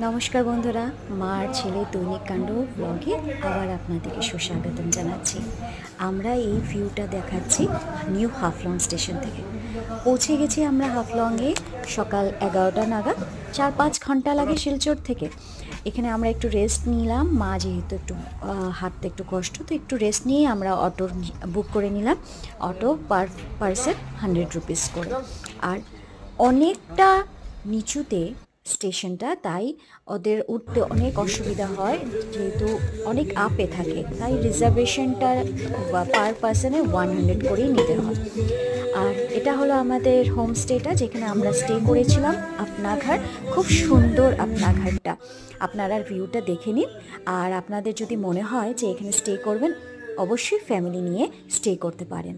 নমস্কার বন্ধুরা, মা আর ছেলের দৈনিক কাণ্ড ব্লগে আবার আপনাদেরকে সুস্বাগতম জানাচ্ছি। আমরা এই ভিউটা দেখাচ্ছি নিউ হাফলং স্টেশন থেকে। পৌঁছে গেছি আমরা হাফলংয়ে সকাল 11টা নাগাদ। 4-5 ঘন্টা লাগে শিলচর থেকে। এখানে আমরা একটু রেস্ট নিলাম, মা যেহেতু একটু হাঁটতে একটু কষ্ট, তো একটু রেস্ট নিয়ে আমরা অটো বুক করে নিলাম। অটো পার পার্সন 100 রুপিস করে। আর অনেকটা নিচুতে স্টেশনটা, তাই ওদের উঠতে অনেক অসুবিধা হয়, যেহেতু অনেক আপে থাকে, তাই রিজার্ভেশনটা পার পার্সনে 100 করেই নিতে হয়। আর এটা হলো আমাদের হোমস্টেটা, যেখানে আমরা স্টে করেছিলাম। আপনাঘাট, খুব সুন্দর আপনাঘাটটা, আপনারা ভিউটা দেখে নিন। আর আপনাদের যদি মনে হয় যে এখানে স্টে করবেন, অবশ্যই ফ্যামিলি নিয়ে স্টে করতে পারেন।